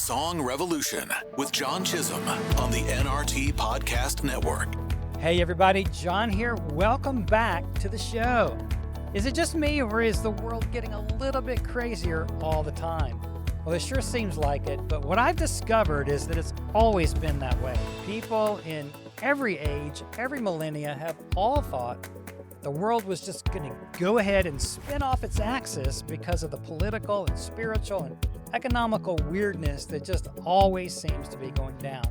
Song Revolution with John Chisholm on the NRT Podcast Network. Hey everybody, John here. Welcome back to the show. Is it just me, or is the world getting a little bit crazier all the time? Well, it sure seems like it, but what I've discovered is that it's always been that way. People in every age, every millennia have all thought the world was just going to go ahead and spin off its axis because of the political and spiritual and economical weirdness that just always seems to be going down.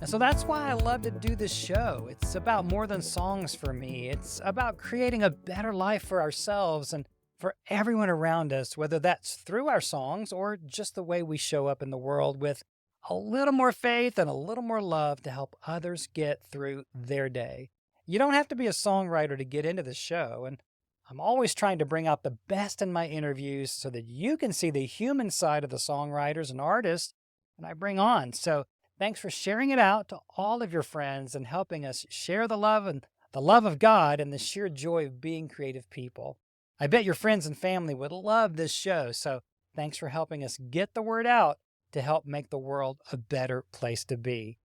And so that's why I love to do this show. It's about more than songs for me. It's about creating a better life for ourselves and for everyone around us, whether that's through our songs or just the way we show up in the world with a little more faith and a little more love to help others get through their day. You don't have to be a songwriter to get into the show, and I'm always trying to bring out the best in my interviews so that you can see the human side of the songwriters and artists that I bring on. So thanks for sharing it out to all of your friends and helping us share the love and the love of God and the sheer joy of being creative people. I bet your friends and family would love this show, so thanks for helping us get the word out to help make the world a better place to be.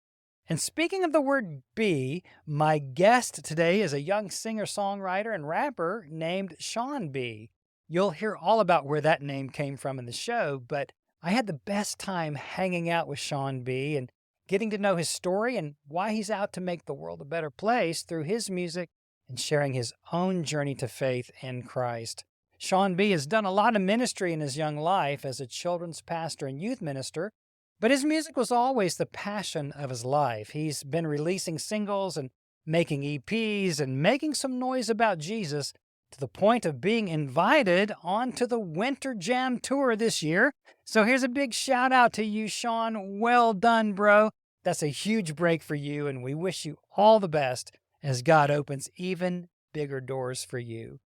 And speaking of the word be, my guest today is a young singer-songwriter and rapper named Sean B. You'll hear all about where that name came from in the show, but I had the best time hanging out with Sean B. and getting to know his story and why he's out to make the world a better place through his music and sharing his own journey to faith in Christ. Sean B. has done a lot of ministry in his young life as a children's pastor and youth minister, but his music was always the passion of his life. He's been releasing singles and making EPs and making some noise about Jesus to the point of being invited onto the Winter Jam Tour this year. So here's a big shout out to you, Sean. Well done, bro. That's a huge break for you, and we wish you all the best as God opens even bigger doors for you.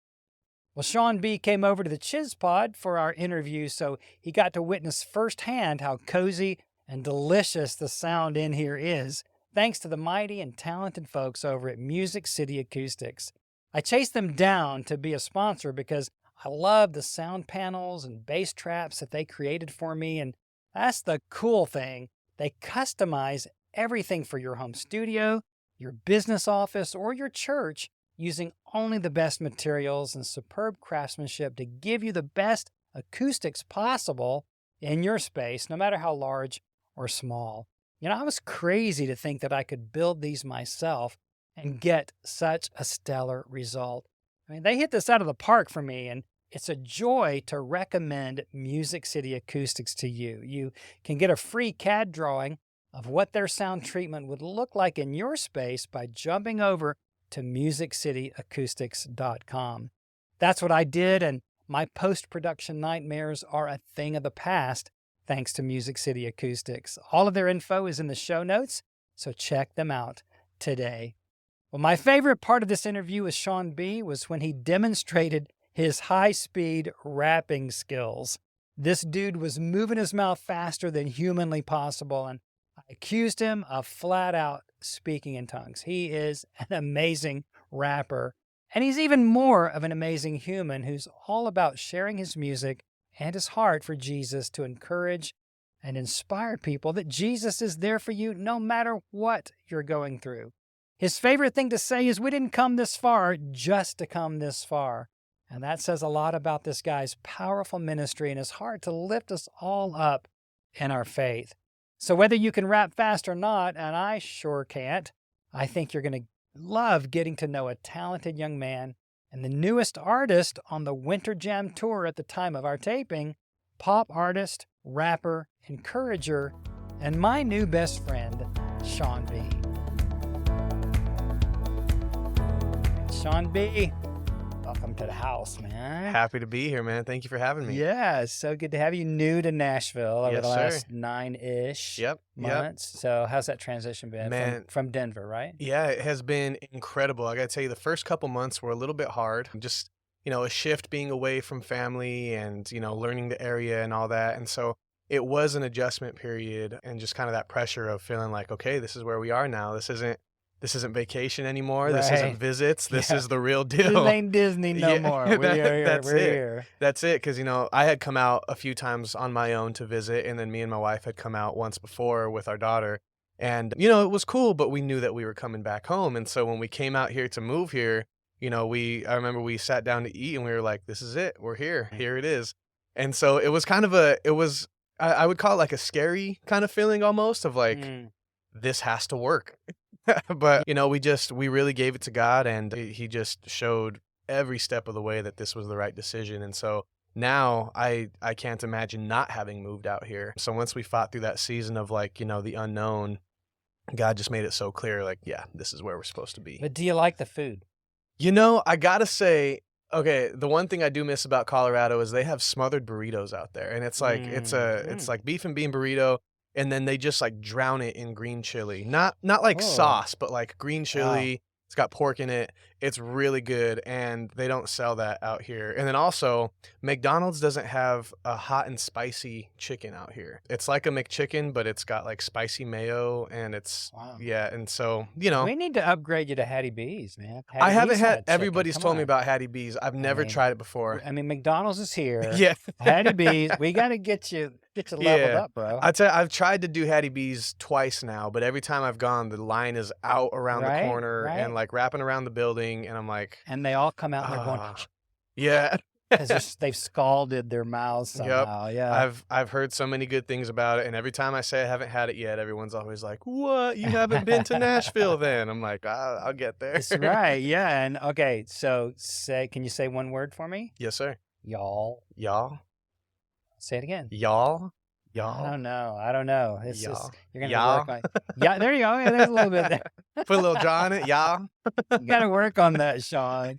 Well, Sean B. came over to the Chiz Pod for our interview, so he got to witness firsthand how cozy and delicious the sound in here is, thanks to the mighty and talented folks over at Music City Acoustics. I chased them down to be a sponsor because I love the sound panels and bass traps that they created for me, and that's the cool thing. They customize everything for your home studio, your business office, or your church, using only the best materials and superb craftsmanship to give you the best acoustics possible in your space, no matter how large or small. You know, I was crazy to think that I could build these myself and get such a stellar result. I mean, they hit this out of the park for me, and it's a joy to recommend Music City Acoustics to you. You can get a free CAD drawing of what their sound treatment would look like in your space by jumping over to musiccityaacoustics.com. That's what I did, and my post-production nightmares are a thing of the past thanks to Music City Acoustics. All of their info is in the show notes, so check them out today. Well, my favorite part of this interview with Sean B. was when he demonstrated his high-speed rapping skills. This dude was moving his mouth faster than humanly possible, and I accused him of flat-out speaking in tongues. He is an amazing rapper, and he's even more of an amazing human who's all about sharing his music and his heart for Jesus to encourage and inspire people that Jesus is there for you no matter what you're going through. His favorite thing to say is, we didn't come this far just to come this far. And that says a lot about this guy's powerful ministry and his heart to lift us all up in our faith. So whether you can rap fast or not, and I sure can't, I think you're going to love getting to know a talented young man and the newest artist on the Winter Jam Tour at the time of our taping, pop artist, rapper, encourager, and my new best friend, Sean B. Sean B., welcome to the house, man. Happy to be here, man. Thank you for having me. Yeah, it's so good to have you. New to Nashville over the last 9-ish months. So how's that transition been? Man, from Denver, right? Yeah, it has been incredible. I got to tell you, the first couple months were a little bit hard. Just, a shift being away from family and, learning the area and all that. And so it was an adjustment period and just kind of that pressure of feeling like, okay, this is where we are now. This isn't this isn't vacation anymore. This Right. isn't visits. This Yeah. is the real This deal. ain't Disney no Yeah, more. We are here. that's We're it. here. That's it. Because, I had come out a few times on my own to visit, and then me and my wife had come out once before with our daughter. And, it was cool, but we knew that we were coming back home. And so when we came out here to move here, I remember we sat down to eat and we were like, this is it. We're here. Here it is. And so it was kind of I would call it like a scary kind of feeling almost of like, this has to work. But, we really gave it to God, and he just showed every step of the way that this was the right decision. And so now I can't imagine not having moved out here. So once we fought through that season of like, the unknown, God just made it so clear, like, yeah, this is where we're supposed to be. But do you like the food? I gotta say, okay, the one thing I do miss about Colorado is they have smothered burritos out there, and it's like it's like beef and bean burrito, and then they just like drown it in green chili, not like sauce, but like green chili. It's got pork in it. It's really good, and they don't sell that out here. And then also, McDonald's doesn't have a hot and spicy chicken out here. It's like a McChicken, but it's got like spicy mayo, and it's and so we need to upgrade you to Hattie B's, man. I haven't B's had. chicken. Everybody's Come told me on. about Hattie B's. I've never tried it before. I mean, McDonald's is here. Yeah, Hattie B's. We got to get you leveled up, bro. I've tried to do Hattie B's twice now, but every time I've gone, the line is out around the corner and like wrapping around the building, and I'm like, and they all come out and they're going, yeah. because they've scalded their mouths somehow. Yep. Yeah, I've heard so many good things about it, and every time I say I haven't had it yet, everyone's always like, "What? You haven't been to Nashville?" Then I'm like, I'll get there. That's right. Yeah, and okay. So can you say one word for me? Yes, sir. Y'all. Say it again. Y'all. I don't know. It's Y'all. just you're gonna work on. Yeah, there you go. Yeah, there's a little bit there. Put a little jaw in it, y'all. You gotta work on that, Sean.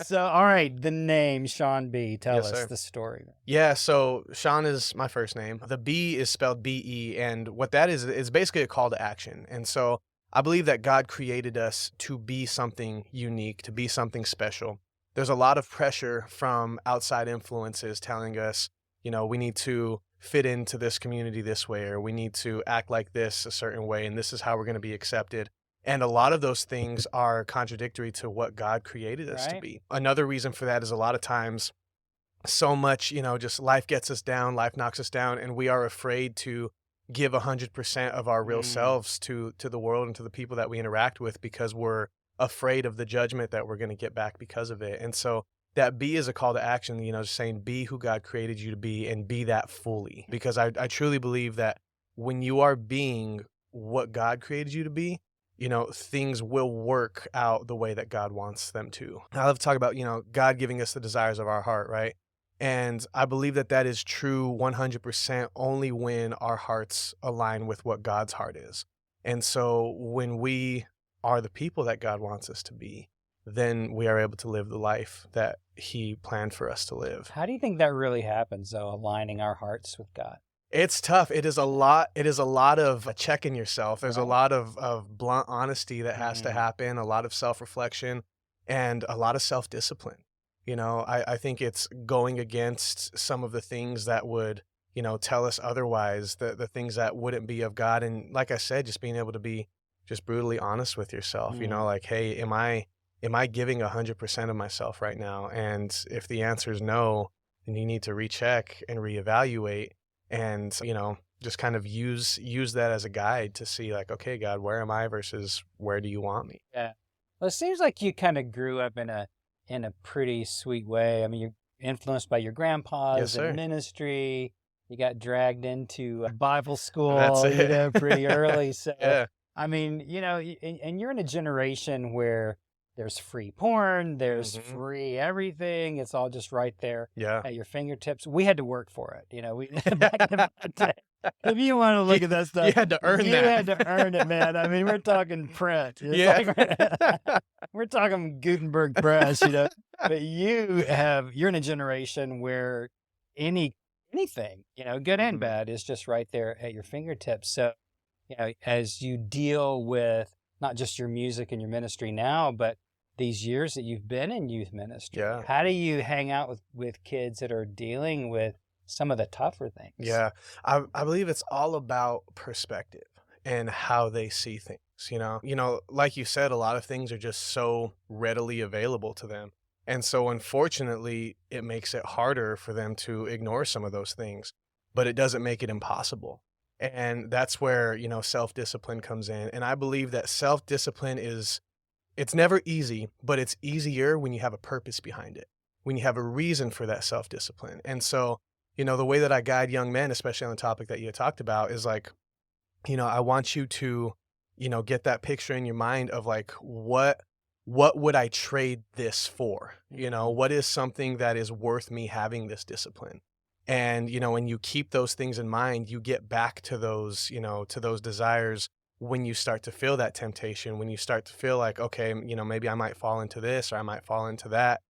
So, all right, the name Sean B. Tell us the story. Yeah, so Sean is my first name. The B is spelled B-E, and what that is basically a call to action. And so I believe that God created us to be something unique, to be something special. There's a lot of pressure from outside influences telling us, we need to fit into this community this way, or we need to act like this a certain way, and this is how we're going to be accepted. And a lot of those things are contradictory to what God created us to be. Another reason for that is a lot of times so much, just life gets us down, life knocks us down, and we are afraid to give 100% of our real selves to the world and to the people that we interact with, because we're afraid of the judgment that we're going to get back because of it. And so that B is a call to action, just saying be who God created you to be and be that fully. Because I truly believe that when you are being what God created you to be, things will work out the way that God wants them to. I love to talk about, God giving us the desires of our heart, right? And I believe that that is true 100% only when our hearts align with what God's heart is. And so when we are the people that God wants us to be, then we are able to live the life that he planned for us to live. How do you think that really happens, though, aligning our hearts with God? It's tough. It is a lot of checking yourself. There's a lot of blunt honesty that has to happen, a lot of self-reflection, and a lot of self-discipline. I think it's going against some of the things that would, tell us otherwise, the things that wouldn't be of God. And like I said, just being able to be just brutally honest with yourself, like, hey, am I giving 100% of myself right now? And if the answer is no, then you need to recheck and reevaluate and, just kind of use that as a guide to see like, okay, God, where am I versus where do you want me? Yeah. Well, it seems like you kind of grew up in a pretty sweet way. I mean, you're influenced by your grandpa's ministry. You got dragged into Bible school, pretty early. So, I mean, and you're in a generation where there's free porn, there's free everything. It's all just right there at your fingertips. We had to work for it. We back in the day, if you want to look at that stuff, you had to earn that. You had to earn it, man. I mean, we're talking print. We're talking Gutenberg press, But you're in a generation where anything, good and bad, is just right there at your fingertips. So, as you deal with not just your music and your ministry now, but these years that you've been in youth ministry, how do you hang out with kids that are dealing with some of the tougher things? Yeah, I believe it's all about perspective. and how they see things, like you said, a lot of things are just so readily available to them. And so unfortunately, it makes it harder for them to ignore some of those things, but it doesn't make it impossible. And that's where, self-discipline comes in. And I believe that self-discipline it's never easy, but it's easier when you have a purpose behind it, when you have a reason for that self-discipline. And so, the way that I guide young men, especially on the topic that you talked about, is like, I want you to, get that picture in your mind of like, what would I trade this for? What is something that is worth me having this discipline? And, when you keep those things in mind, you get back to those, to those desires when you start to feel that temptation, when you start to feel like, okay, maybe I might fall into this or I might fall into that.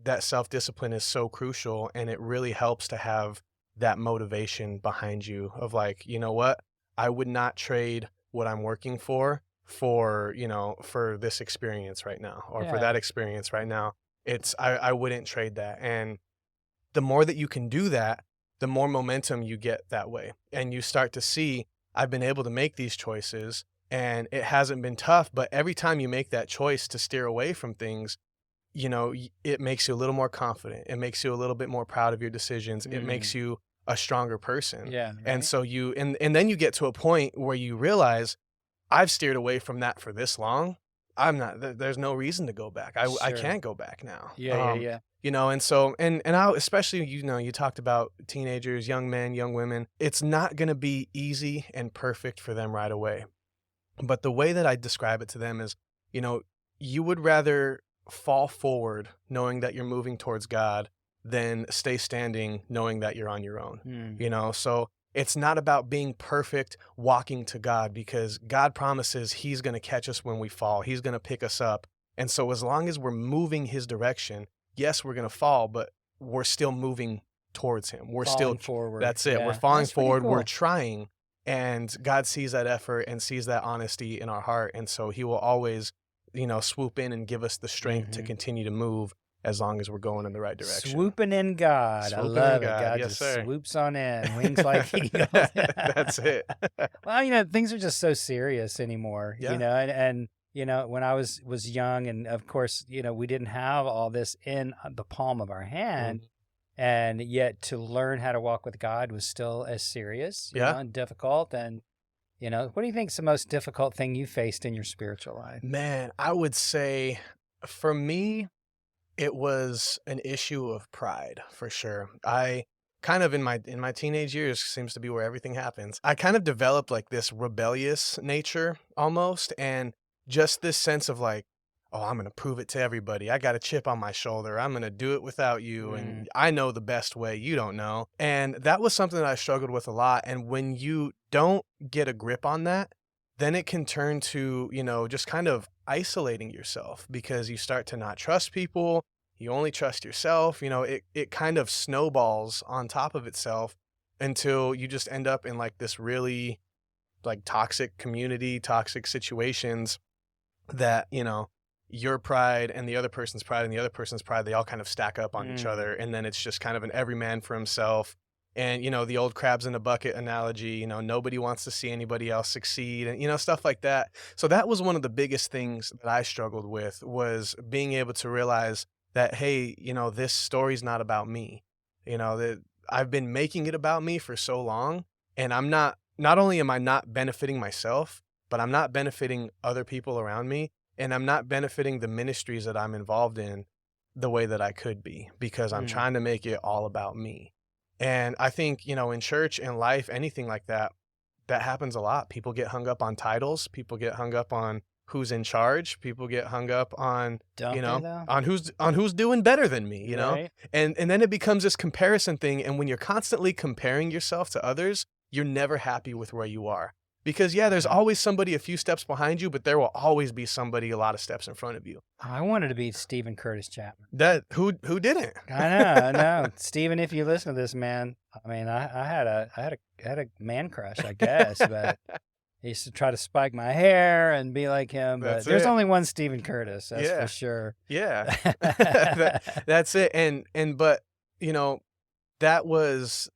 That self-discipline is so crucial, and it really helps to have that motivation behind you of like, what? I would not trade what I'm working for this experience right now, or for that experience right now. I wouldn't trade that. And the more that you can do that, the more momentum you get that way. And you start to see, I've been able to make these choices and it hasn't been tough, but every time you make that choice to steer away from things, it makes you a little more confident. It makes you a little bit more proud of your decisions. It makes you a stronger person. Yeah. Right? And so and then you get to a point where you realize, I've steered away from that for this long. There's no reason to go back. I can't go back now. Yeah. And so, and I, especially, you talked about teenagers, young men, young women, it's not going to be easy and perfect for them right away. But the way that I describe it to them is, you would rather fall forward knowing that you're moving towards God than stay standing knowing that you're on your own. So it's not about being perfect, walking to God, because God promises he's going to catch us when we fall. He's going to pick us up. And so as long as we're moving his direction, yes, we're going to fall, but we're still moving towards him. We're falling still forward. That's it. Yeah. We're falling That's pretty forward. cool. We're trying. And God sees that effort and sees that honesty in our heart. And so he will always, swoop in and give us the strength to continue to move as long as we're going in the right direction. Swooping in God. I love it. God Yes, just sir. swoops on in, wings like eagles. That's it. Well, things are just so serious anymore, Yeah. and when I was young, and of course, we didn't have all this in the palm of our hand, and yet to learn how to walk with God was still as serious, and difficult. And, what do you think is the most difficult thing you faced in your spiritual life? Man, I would say for me, it was an issue of pride for sure. I kind of in my teenage years seems to be where everything happens. I kind of developed like this rebellious nature almost, and just this sense of like, oh, I'm going to prove it to everybody. I got a chip on my shoulder. I'm going to do it without you. And I know the best way. You don't know. And that was something that I struggled with a lot. And when you don't get a grip on that, then it can turn to, just kind of isolating yourself, because you start to not trust people. You only trust yourself. It kind of snowballs on top of itself until you just end up in like this really like toxic community, toxic situations that, your pride and the other person's pride and the other person's pride, they all kind of stack up on each other. And then it's just kind of an every man for himself. And, the old crabs in a bucket analogy, nobody wants to see anybody else succeed and, stuff like that. So that was one of the biggest things that I struggled with, was being able to realize that, hey, this story's not about me. That I've been making it about me for so long, and not only am I not benefiting myself, but I'm not benefiting other people around me, and I'm not benefiting the ministries that I'm involved in the way that I could be, because I'm trying to make it all about me. And I think, in church and life, anything like that happens a lot. People get hung up on titles. People get hung up on who's in charge. People get hung up on, on who's doing better than me, Right. And then it becomes this comparison thing. And when you're constantly comparing yourself to others, you're never happy with where you are. Because, there's always somebody a few steps behind you, but there will always be somebody a lot of steps in front of you. I wanted to be Stephen Curtis Chapman. Who didn't? I know. Stephen, if you listen to this, man, I mean, I had a man crush, I guess, but he used to try to spike my hair and be like him. But there's only one Stephen Curtis, that's for sure. Yeah. That's it. But that was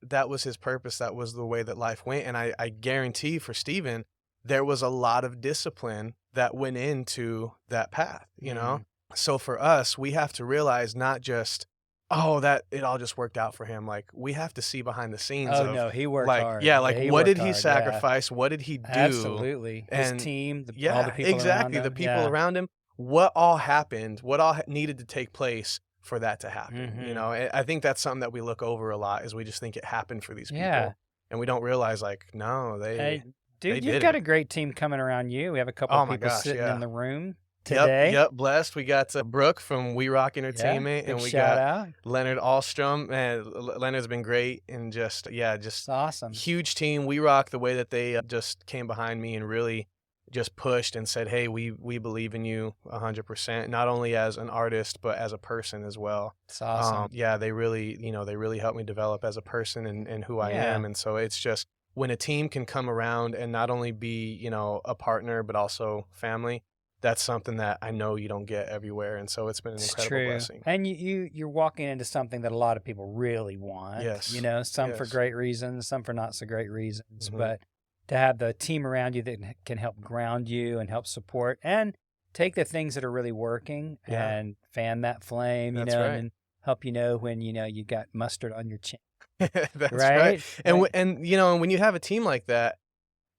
his purpose. That was the way that life went. And I guarantee for Stephen, there was a lot of discipline that went into that path, you know? So for us, we have to realize not just, that it all just worked out for him. Like, we have to see behind the scenes Oh of, no, he worked like, hard. yeah, like, He what worked did he hard, sacrifice? What did he do? Absolutely. His And team, yeah, all the people exactly. around The him. people around him, what all happened, what all needed to take place for that to happen. You know, I think that's something that we look over a lot, is we just think it happened for these people. And we don't realize, like, no, Hey, dude, they you've did got it. a great team coming around you. We have a couple Oh of my people gosh, sitting yeah. in the room today. Yep, blessed. We got Brooke from We Rock Entertainment, Big and we shout got out. Leonard Alstrom. Man, Leonard's been great, and just It's awesome. huge team. We Rock, the way that they just came behind me and really just pushed and said, hey, we believe in you 100%, not only as an artist, but as a person as well. It's awesome. They really, they really helped me develop as a person and who I am. And so it's just, when a team can come around and not only be, a partner, but also family, that's something that I know you don't get everywhere. And so it's been an incredible blessing. And you're walking into something that a lot of people really want. Yes. Some for great reasons, some for not so great reasons. But to have the team around you that can help ground you and help support and take the things that are really working and fan that flame, That's know, right. and then help when, you got mustard on your chin. That's right. And when you have a team like that,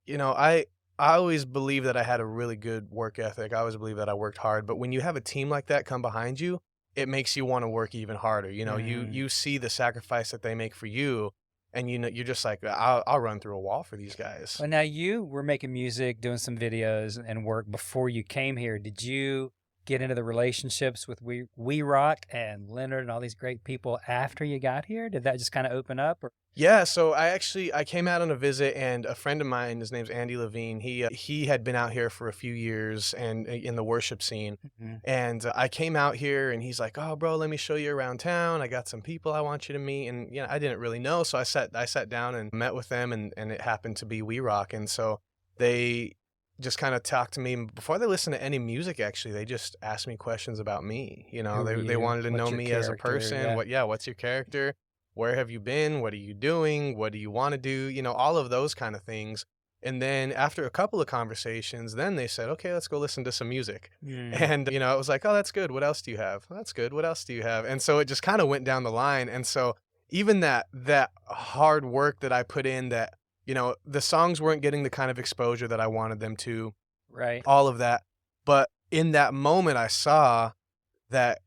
I always believe that I had a really good work ethic. I always believe that I worked hard. But when you have a team like that come behind you, it makes you want to work even harder. You see the sacrifice that they make for you, and you're just like, I'll run through a wall for these guys. Well, now you were making music, doing some videos and work before you came here. Did you get into the relationships with We Rock and Leonard and all these great people after you got here? Did that just kind of open up? Or? Yeah, so I came out on a visit, and a friend of mine, his name's Andy Levine, he had been out here for a few years and in the worship scene. And I came out here, and he's like, oh, bro, let me show you around town. I got some people I want you to meet. And I didn't really know, so I sat down and met with them, and it happened to be We Rock. And so they just kind of talked to me before they listened to any music. Actually, they just asked me questions about me. They wanted to know me as a person. What's your character? Where have you been? What are you doing? What do you want to do? All of those kind of things. And then after a couple of conversations, then they said, okay, let's go listen to some music. And, it was like, oh, that's good. What else do you have? That's good. What else do you have? And so it just kind of went down the line. And so even that hard work that I put in, that, the songs weren't getting the kind of exposure that I wanted them to. Right. All of that. But in that moment, I saw that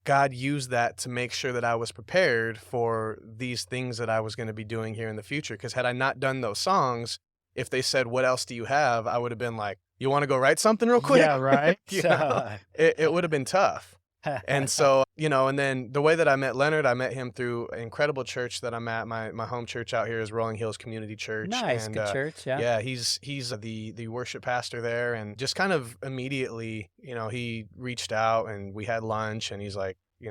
God used that to make sure that I was prepared for these things that I was going to be doing here in the future. Because had I not done those songs, if they said, what else do you have? I would have been like, you want to go write something real quick? Yeah, right. It would have been tough. And so, and then the way that I met Leonard, I met him through an incredible church that I'm at. My home church out here is Rolling Hills Community Church. Nice, and, good church, yeah. Yeah, he's the worship pastor there, and just kind of immediately, he reached out and we had lunch, and he's like, do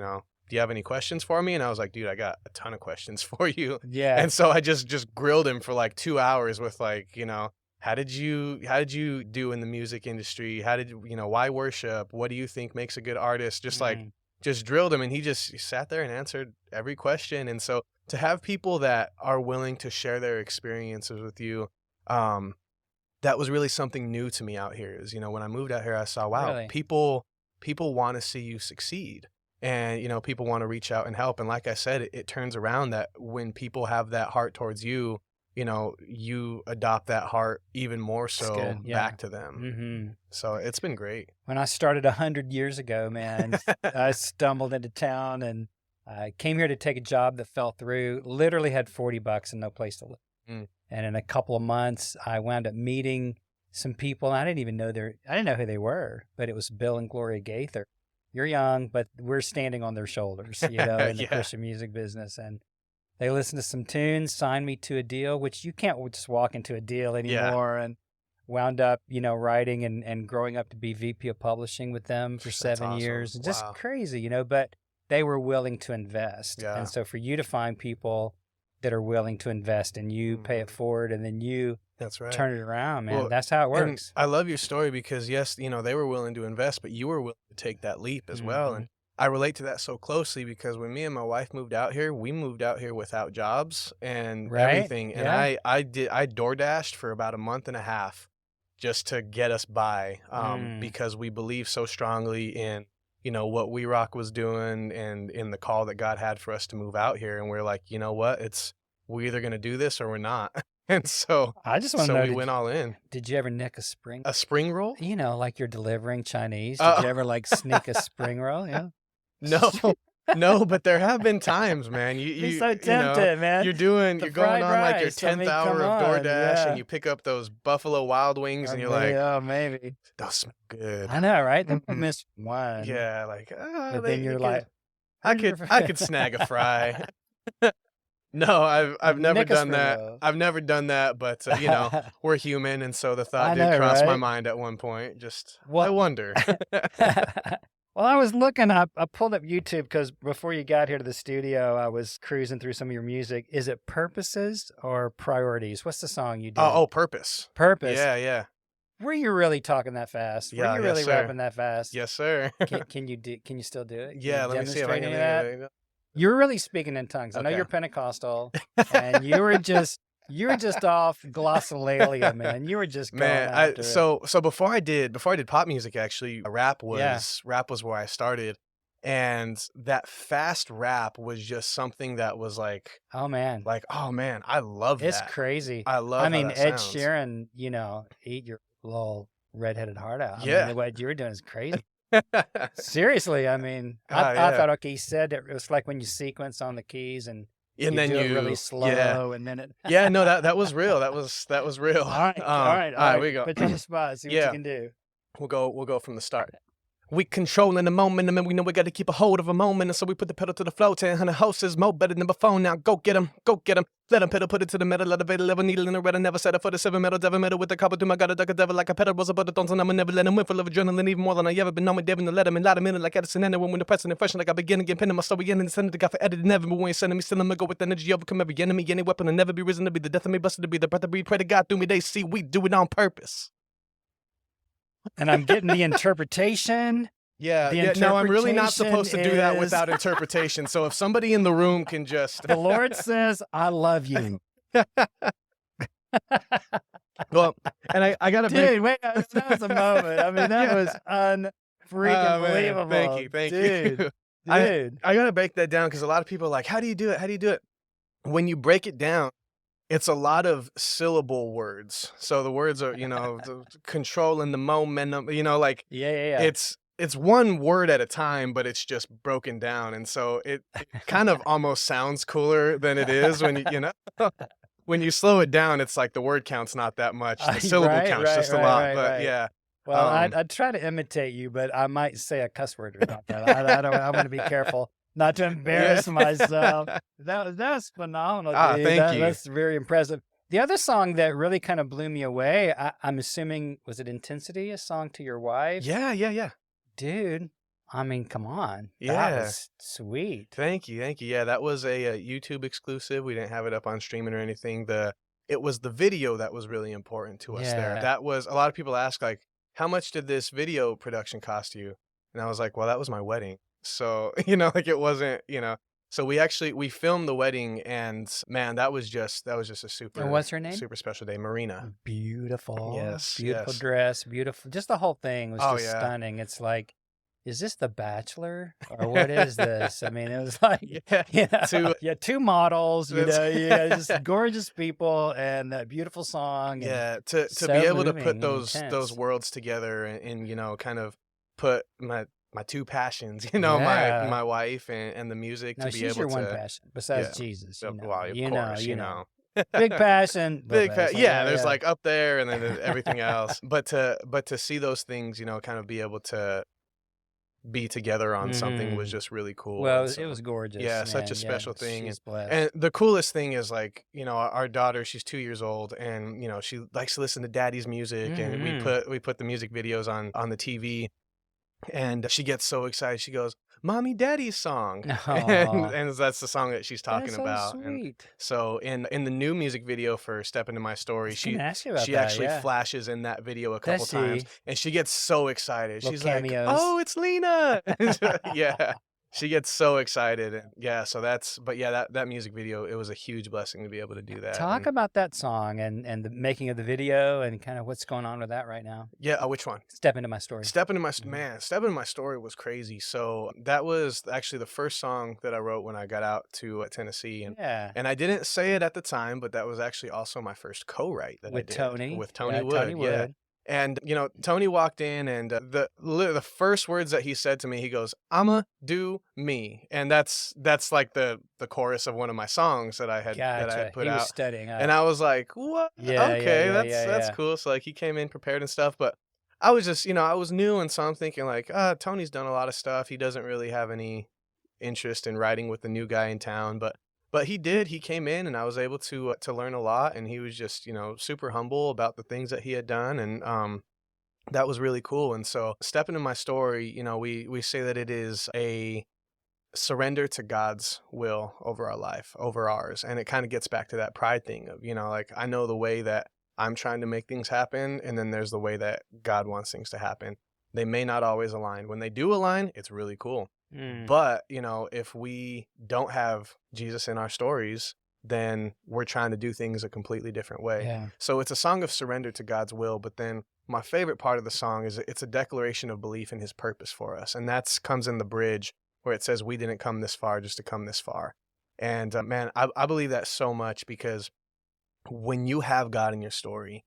you have any questions for me? And I was like, dude, I got a ton of questions for you. Yeah. And so I just grilled him for like 2 hours with like, how did you do in the music industry? Why worship? What do you think makes a good artist? Just just drilled him, and he just sat there and answered every question. And so to have people that are willing to share their experiences with you, that was really something new to me out here. Is, when I moved out here, I saw, wow, really? people want to see you succeed. And, people want to reach out and help. And like I said, it turns around that when people have that heart towards you, you adopt that heart even more so back to them. So it's been great. When I started 100 years ago, man, I stumbled into town and I came here to take a job that fell through, literally had $40 and no place to live. And in a couple of months, I wound up meeting some people. And I didn't know who they were, but it was Bill and Gloria Gaither. You're young, but we're standing on their shoulders, in the Christian music business. And they listened to some tunes, signed me to a deal, which you can't just walk into a deal anymore. And wound up, writing and growing up to be VP of publishing with them for 7 years. Awesome. Just crazy, but they were willing to invest. Yeah. And so for you to find people that are willing to invest and you pay it forward and then you That's right. turn it around, man. Well, that's how it works. And I love your story because, yes, they were willing to invest, but you were willing to take that leap as well. And I relate to that so closely because when me and my wife moved out here, we moved out here without jobs and Right? everything. And Yeah. I DoorDashed for about a month and a half just to get us by, Mm. because we believe so strongly in, what We Rock was doing and in the call that God had for us to move out here. And we're like, you know what? We're either going to do this or we're not. And so I just want to know, we went all in. did you ever nick a spring? A spring roll? Like you're delivering Chinese. Did you ever like sneak a spring roll? Yeah. No, no, but there have been times, man. Be so tempted, man. You're The going fried on like your rice, I 10th mean, hour come of on, DoorDash yeah. and you pick up those Buffalo Wild Wings and you're like, oh, maybe. those smell good. I know, right? They Mhm. miss one. Yeah, like, But then you're like, I could snag a fry. No, I've never Nick a done spring that. roll. I've never done that, but we're human, and so the I thought did know, cross my right? mind at one point. Just I Well- wonder. Well, I was looking up, I pulled up YouTube because before you got here to the studio, I was cruising through some of your music. Is it Purposes or Priorities? What's the song you did? Oh, Purpose. Purpose. Yeah. Were you really talking that fast? Yeah, Were you yes, really sir. rapping that fast? Yes, sir. Can you still do it? Can Yeah, you let me see if I demonstrate can. any of that? You're really speaking in tongues. I know Okay. you're Pentecostal, and you were just off glossolalia, man. You were just going Man, after it. so before I did pop music, actually, rap was where I started, and that fast rap was just something that was like, Oh man, oh man, I love it's that. crazy. I love. I mean, how that Ed sounds. Sheeran, eat your little redheaded heart out. I Yeah. mean, what you were doing is crazy. Seriously, I mean, Oh, I yeah. thought, okay, he said it was like when you sequence on the keys and then do it really yeah. slow, and then it. Yeah, no, that was real. That was real. All right. We go. Put you on the spot. See what Yeah. you can do. We'll go from the start. We controlling the moment, and we know we got to keep a hold of a moment, and so we put the pedal to the floor. 10 hosts is more better than before. Now go get 'em. Let 'em pedal, put it to the metal, elevate a level, needle in the red. I never set up for the 7 metal, devil metal with the copper. Do my god, I duck a devil like a pedal was about the thorns, and I'ma never let him win full of adrenaline, even more than I ever been on my devil, and let him in, light him in like Edison, and when the pressing and freshen like I begin again, pinning my story in and sending the guy for edited, never, but when you're sending me, still I'm gonna go with energy, overcome every enemy, any weapon, and never be risen to be the death of me, busted to be the breath of me, pray to God through me, they see we do it on purpose. And I'm getting the interpretation. Yeah, The no, I'm really not supposed to do that interpretation without interpretation. So if somebody in the room can just, The Lord says, "I love you." well, and I gotta Dude, wait, that was a moment. I mean, that was unfreaking believable. Thank you, dude. you. Dude. I gotta break that down because a lot of people are like, how do you do it? How do you do it? When you break it down, it's a lot of syllable words. So the words are, controlling the momentum. Like Yeah. it's one word at a time, but it's just broken down, and so it kind of almost sounds cooler than it is when when you slow it down. It's like the word count's not that much, the syllable count's just a lot. But yeah, Well, I'd try to imitate you, but I might say a cuss word or something. I want to be careful not to embarrass myself. That was phenomenal, dude. Thank you. That's very impressive. The other song that really kind of blew me away, I'm assuming, was it Intensity, a song to your wife? Yeah. Dude, I mean, come on. Yeah. That was sweet. Thank you. Yeah, that was a YouTube exclusive. We didn't have it up on streaming or anything. It was the video that was really important to us there. Yeah. That was, a lot of people ask, like, how much did this video production cost you? And I was like, well, that was my wedding. So, like it wasn't, So we filmed the wedding, and man, that was just a super. And what's her name? Super special day, Marina. Beautiful. Yes, Beautiful yes. dress. Beautiful. Just the whole thing was Oh, just yeah. stunning. It's like, is this The Bachelor or what is this? I mean, it was like, two models, just gorgeous people and that beautiful song. Yeah, to so be able to moving put and those intense. worlds together and kind of put my two passions, Yeah. my wife and the music, No, to be she's able your to. one passion besides yeah. Jesus. Well, of you course, know. Big passion. Big passion. yeah, there's like up there and then there's everything else. But to see those things, kind of be able to be together on something was just really cool. Well, And so, it was gorgeous. yeah, such man. a special thing. She's blessed. And the coolest thing is, like, our daughter, she's 2 years old, and she likes to listen to daddy's music, and we put the music videos on the TV, and she gets so excited. She goes, Mommy Daddy's song. Aw. And that's the song that she's talking That's so about. And sweet. so in the new music video for Step Into My I Story, was gonna ask you about she that, actually yeah. flashes in that video a couple Does times, she? and she gets so excited. Little She's like, cameos. "Oh, it's Lena." Yeah. She gets so excited. And yeah, so that music video, it was a huge blessing to be able to do that. Talk And about that song and the making of the video and kind of what's going on with that right now. yeah, which one? Step Into My Story. Step Into My Mhm. Step Into My Story was crazy. So that was actually the first song that I wrote when I got out to Tennessee, Yeah. and I didn't say it at the time, but that was actually also my first co-write that I With did Tony. with Tony Yeah, Wood. Tony Yeah. Wood. And Tony walked in, and the first words that he said to me, he goes, "I'ma do me," and that's like the chorus of one of my songs that I had Gotcha. put He was out. studying And up. I was like, "What? Yeah, Okay, that's yeah. cool." So like he came in prepared and stuff, but I was just, I was new, and so I'm thinking like, Tony's done a lot of stuff. He doesn't really have any interest in writing with the new guy in town, but he did. He came in, and I was able to learn a lot, and he was just, super humble about the things that he had done, and that was really cool. And so, Step Into My Story, we say that it is a surrender to God's will over our life, over ours. And it kind of gets back to that pride thing of, like, I know the way that I'm trying to make things happen, and then there's the way that God wants things to happen. They may not always align. When they do align, it's really cool. Mm. But, if we don't have Jesus in our stories, then we're trying to do things a completely different way. Yeah. So it's a song of surrender to God's will, but then my favorite part of the song is it's a declaration of belief in his purpose for us. And that comes in the bridge where it says, "We didn't come this far just to come this far." And man, I believe that so much, because when you have God in your story,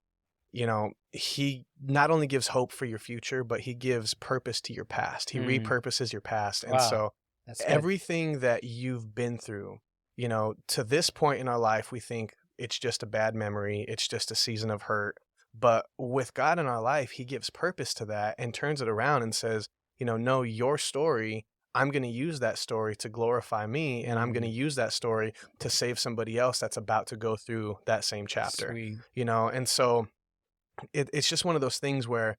he not only gives hope for your future, but he gives purpose to your past. He repurposes your past. And Wow. so That's good. everything that you've been through, to this point in our life, we think it's just a bad memory. It's just a season of hurt. But with God in our life, he gives purpose to that and turns it around and says, no, your story, I'm going to use that story to glorify me, and I'm going to use that story to save somebody else that's about to go through that same chapter. Sweet. And so it's just one of those things where it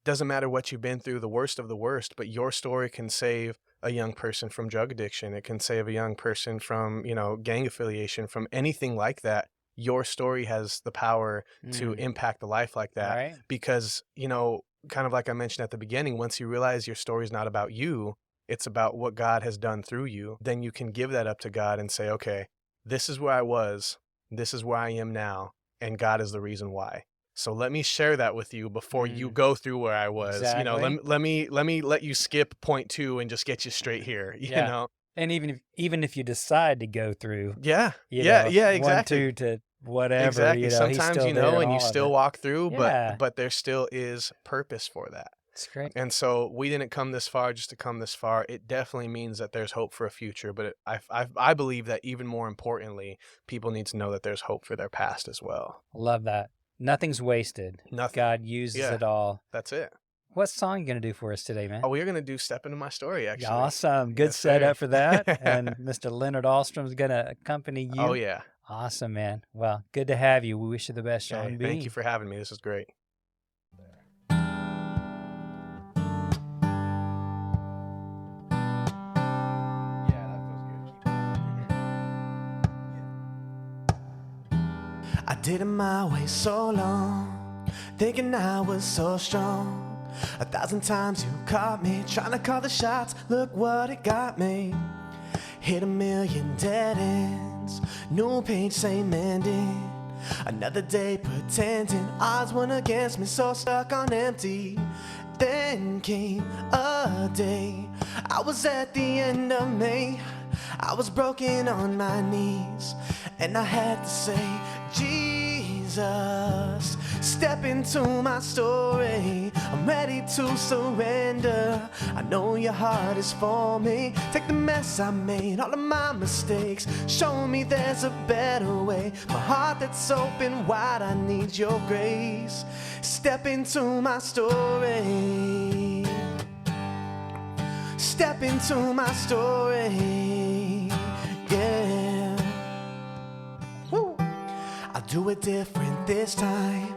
doesn't matter what you've been through, the worst of the worst, but your story can save a young person from drug addiction. It can save a young person from, gang affiliation, from anything like that. Your story has the power to impact a life like that. Right. Because, kind of like I mentioned at the beginning, once you realize your story is not about you, it's about what God has done through you, then you can give that up to God and say, okay, this is where I was, this is where I am now, and God is the reason why. So let me share that with you before you go through where I was. Exactly. Let me let you skip point 2 and just get you straight here. You Yeah. know. And even if you decide to go through, Yeah. you Yeah. know, Yeah. 1, Exactly. 2 to whatever, Exactly. he's Sometimes still there and in you all of still it. walk through, Yeah. but there still is purpose for that. It's great. And so we didn't come this far just to come this far. It definitely means that there's hope for a future. But I believe that even more importantly, people need to know that there's hope for their past as well. Love that. Nothing's wasted. Nothing. God uses Yeah. it all. That's it. What song are you going to do for us today, man? Oh, we are going to do Step Into My Story, actually. Awesome. Good Yes, setup sir. for that. And Mr. Leonard Alstrom's going to accompany you. Oh, yeah. Awesome, man. Well, good to have you. We wish you the best, Okay, Sean B. thank you for having me. This is great. I did it my way so long, thinking I was so strong. 1,000 times you caught me trying to call the shots. Look what it got me. Hit 1,000,000 dead ends. New page, same ending. Another day pretending odds weren't against me, so stuck on empty. Then came a day I was at the end of me. I was broken on my knees, and I had to say, Jesus, step into my story. I'm ready to surrender. I know your heart is for me. Take the mess I made, all of my mistakes. Show me there's a better way. My heart that's open wide, I need your grace. Step into my story. Step into my story. Yeah. Woo. I'll do it different this time.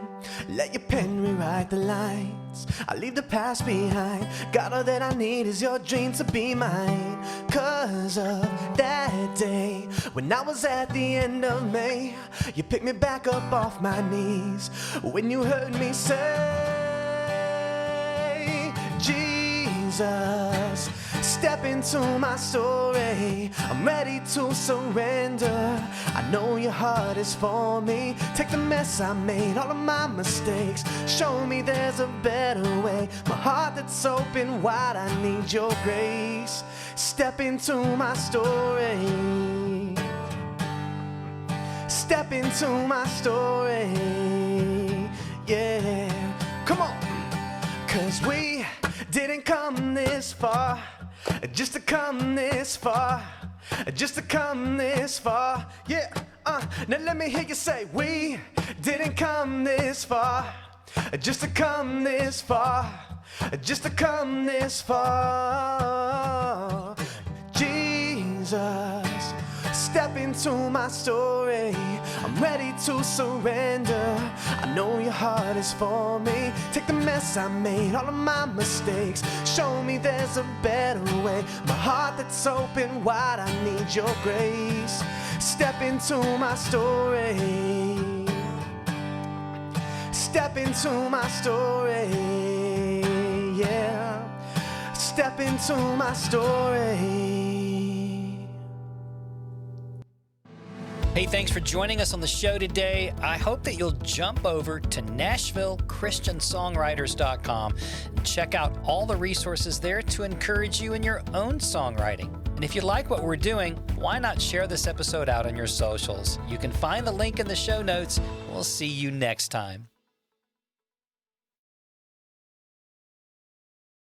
Let your pen rewrite the lines. I leave the past behind. God, all that I need is your dream to be mine. 'Cause of that day when I was at the end of May, you picked me back up off my knees. When you heard me say, Jesus, step into my story. I'm ready to surrender. I know your heart is for me. Take the mess I made, all of my mistakes. Show me there's a better way. My heart that's open wide, I need your grace. Step into my story. Step into my story. Yeah, come on. 'Cause we didn't come this far just to come this far, just to come this far. Yeah, now let me hear you say, we didn't come this far just to come this far, just to come this far. Jesus, step into my story. I'm ready to surrender. I know your heart is for me. Take the mess I made, all of my mistakes. Show me there's a better way. My heart that's open wide, I need your grace. Step into my story. Step into my story. Yeah. Step into my story. Hey, thanks for joining us on the show today. I hope that you'll jump over to NashvilleChristianSongwriters.com and check out all the resources there to encourage you in your own songwriting. And if you like what we're doing, why not share this episode out on your socials? You can find the link in the show notes. We'll see you next time.